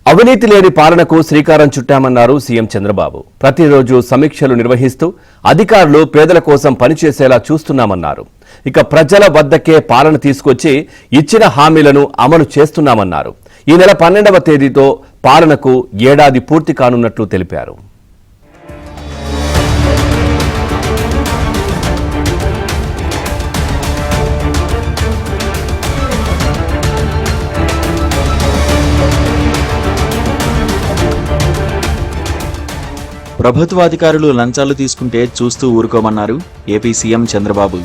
అవినీతి లేని పాలనకు శ్రీకారం చుట్టామన్నారు సీఎం చంద్రబాబు. ప్రతిరోజు సమీక్షలు నిర్వహిస్తూ అధికారులు పేదల కోసం పనిచేసేలా చూస్తున్నామన్నారు. ఇక ప్రజల వద్దకే పాలన తీసుకొచ్చి ఇచ్చిన హామీలను అమలు చేస్తున్నామన్నారు. ఈ నెల 12వ తేదీతో పాలనకు ఏడాది పూర్తి కానున్నట్లు తెలిపారు. ప్రభుత్వాధికారులు లంచాలు తీసుకుంటే చూస్తూ ఊరుకోమన్నారు ఏపీ సీఎం చంద్రబాబు.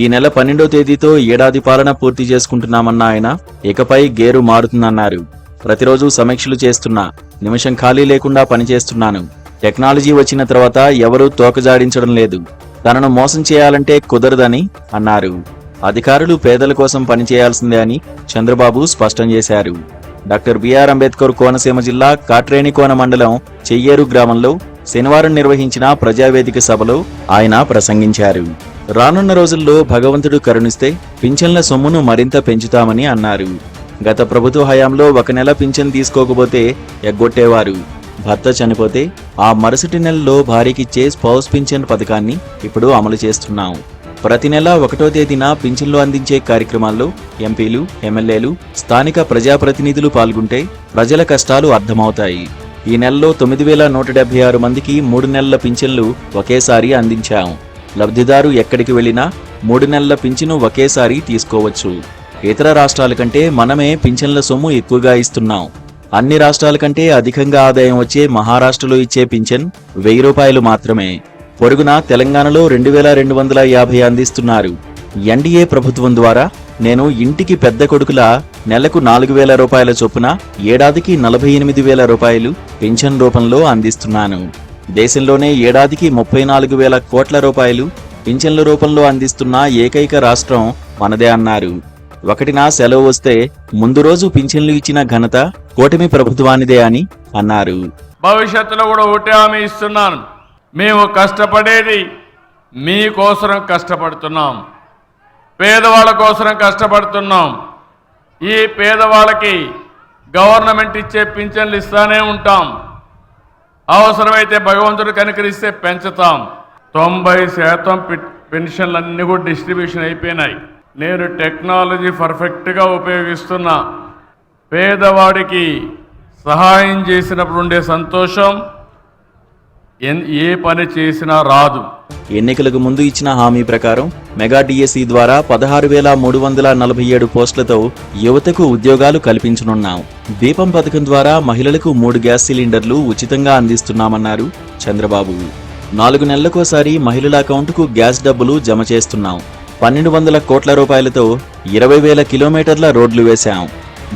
ఈ నెల 12వ తేదీతో ఏడాది పాలన పూర్తి చేసుకుంటున్నామన్న ఆయన ఇకపై గేరు మారుతుందన్నారు. ప్రతిరోజు సమీక్షలు చేస్తున్నా, నిమిషం ఖాళీ లేకుండా పనిచేస్తున్నాను. టెక్నాలజీ వచ్చిన తర్వాత ఎవరూ తోకజాడించడం లేదు. తనను మోసం చేయాలంటే కుదరదని అన్నారు. అధికారులు పేదల కోసం పనిచేయాల్సిందే అని చంద్రబాబు స్పష్టం చేశారు. డాక్టర్ బిఆర్ అంబేద్కర్ కోనసీమ జిల్లా కాట్రేనికోన మండలం చెయ్యేరు గ్రామంలో శనివారం నిర్వహించిన ప్రజావేదిక సభలో ఆయన ప్రసంగించారు. రానున్న రోజుల్లో భగవంతుడు కరుణిస్తే పింఛన్ల సొమ్మును మరింత పెంచుతామని అన్నారు. గత ప్రభుత్వ హయాంలో 1 నెల పింఛన్ తీసుకోకపోతే ఎగ్గొట్టేవారు. భర్త చనిపోతే ఆ మరుసటి నెలలో భార్యకిచ్చే స్పౌస్ పింఛన్ పథకాన్ని ఇప్పుడు అమలు చేస్తున్నాం. ప్రతి నెల 1వ తేదీన పింఛన్లు అందించే కార్యక్రమాల్లో ఎంపీలు, ఎమ్మెల్యేలు, స్థానిక ప్రజాప్రతినిధులు పాల్గొంటే ప్రజల కష్టాలు అర్థమవుతాయి. ఈ నెలలో 9,176 మందికి 3 నెలల పింఛన్లు ఒకేసారి అందించాం. లబ్ధిదారు ఎక్కడికి వెళ్లినా 3 నెలల పింఛను ఒకేసారి తీసుకోవచ్చు. ఇతర రాష్ట్రాల కంటే మనమే పింఛన్ల సొమ్ము ఎక్కువగా ఇస్తున్నాం. అన్ని రాష్ట్రాల కంటే అధికంగా ఆదాయం వచ్చే మహారాష్ట్రలో ఇచ్చే పింఛన్ 1000 రూపాయలు మాత్రమే. పొరుగున తెలంగాణలో 2,250 అందిస్తున్నారు. ఎన్డీఏ ప్రభుత్వం ద్వారా నేను ఇంటికి పెద్ద కొడుకులా నెలకు 4,000 రూపాయల చొప్పున ఏడాదికి 48,000 రూపాయలు పింఛన్ రూపంలో అందిస్తున్నాను. దేశంలోనే ఏడాదికి 34,000 కోట్ల రూపాయలు పింఛన్ల రూపంలో అందిస్తున్న ఏకైక రాష్ట్రం మనదే అన్నారు. 1న సెలవు వస్తే ముందు రోజు పింఛన్లు ఇచ్చిన ఘనత కూటమి ప్రభుత్వానిదే అని అన్నారు. భవిష్యత్తులో కూడా ఒకటే హామీ ఇస్తున్నాను. మేము కష్టపడేది మీకోసం కష్టపడుతున్నాం, పేదవాళ్ళ కోసం కష్టపడుతున్నాం. ఈ పేదవాళ్ళకి గవర్నమెంట్ ఇచ్చే పింఛన్లు ఇస్తానే ఉంటాం. అవసరమైతే భగవంతుడు కనికరిస్తే పెంచుతాం. 90% పెన్షన్లన్నీ కూడా డిస్ట్రిబ్యూషన్ అయిపోయినాయి. నేను టెక్నాలజీ పర్ఫెక్ట్గా ఉపయోగిస్తున్నా. పేదవాడికి సహాయం చేసినప్పుడు ఉండే సంతోషం ఏ పని చేసినా రాదు. ఎన్నికలకు ముందు ఇచ్చిన హామీ ప్రకారం మెగా డిఎస్సి ద్వారా 16,347 పోస్టులతో యువతకు ఉద్యోగాలు కల్పించనున్నాం. దీపం పథకం ద్వారా మహిళలకు 3 గ్యాస్ సిలిండర్లు ఉచితంగా అందిస్తున్నామన్నారు చంద్రబాబు. 4 నెలలకోసారి మహిళల అకౌంటుకు గ్యాస్ డబ్బులు జమ చేస్తున్నాం. 1,200 కోట్ల రూపాయలతో 20,000 కిలోమీటర్ల రోడ్లు వేశాం.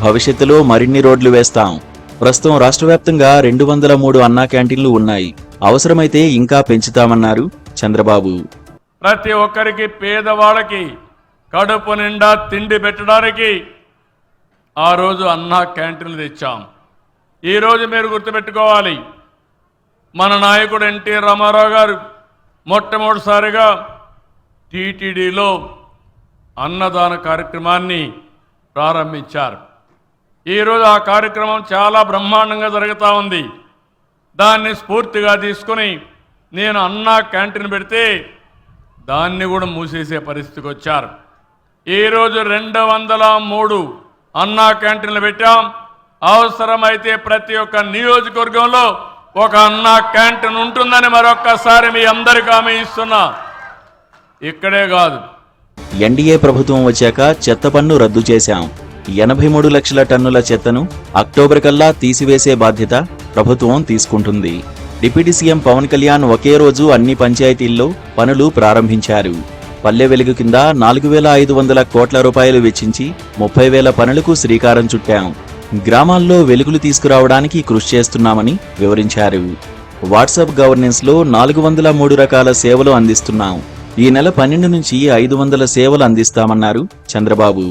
భవిష్యత్తులో మరిన్ని రోడ్లు వేస్తాం. ప్రస్తుతం రాష్ట్ర వ్యాప్తంగా 203 అన్నా క్యాంటీన్లు ఉన్నాయి. అవసరమైతే ఇంకా పెంచుతామన్నారు చంద్రబాబు. ప్రతి ఒక్కరికి పేదవాళ్ళకి కడుపు నిండా తిండి పెట్టడానికి ఆ రోజు అన్నా క్యాంటీన్లు తెచ్చాం. ఈరోజు మీరు గుర్తుపెట్టుకోవాలి, మన నాయకుడు ఎన్టీ రామారావు గారు మొట్టమొదటిసారిగా టీటీడీలో అన్నదాన కార్యక్రమాన్ని ప్రారంభించారు. ఈరోజు ఆ కార్యక్రమం చాలా బ్రహ్మాండంగా జరుగుతూ ఉంది. దాన్ని స్ఫూర్తిగా తీసుకుని నేను అన్నా క్యాంటీన్ పెడితే దాన్ని కూడా మూసేసే పరిస్థితికి వచ్చారు. ఈరోజు 203 అన్నా క్యాంటీన్లు పెట్టాం. అవసరమైతే ప్రతి ఒక్క నియోజకవర్గంలో ఒక అన్నా క్యాంటీన్ ఉంటుందని మరొక్కసారి మీ అందరికీ హామీ ఇస్తున్నా. ఇక్కడే కాదు, ఎన్డీఏ ప్రభుత్వం వచ్చాక చెత్త పన్ను రద్దు చేశాం. 83 లక్షల టన్నుల చెత్తను అక్టోబర్ కల్లా తీసివేసే బాధ్యత ప్రభుత్వం తీసుకుంటుంది. డిప్యూటీ సీఎం పవన్ కళ్యాణ్ ఒకే రోజు అన్ని పంచాయతీల్లో పనులు ప్రారంభించారు. పల్లె వెలుగు కింద 4,500 కోట్ల రూపాయలు వెచ్చించి 30,000 పనులకు శ్రీకారం చుట్టాం. గ్రామాల్లో వెలుగులు తీసుకురావడానికి కృషి చేస్తున్నామని వివరించారు. వాట్సాప్ గవర్నెన్స్ లో 403 రకాల సేవలు అందిస్తున్నాం. ఈ నెల 12 నుంచి 500 సేవలు అందిస్తామన్నారు చంద్రబాబు.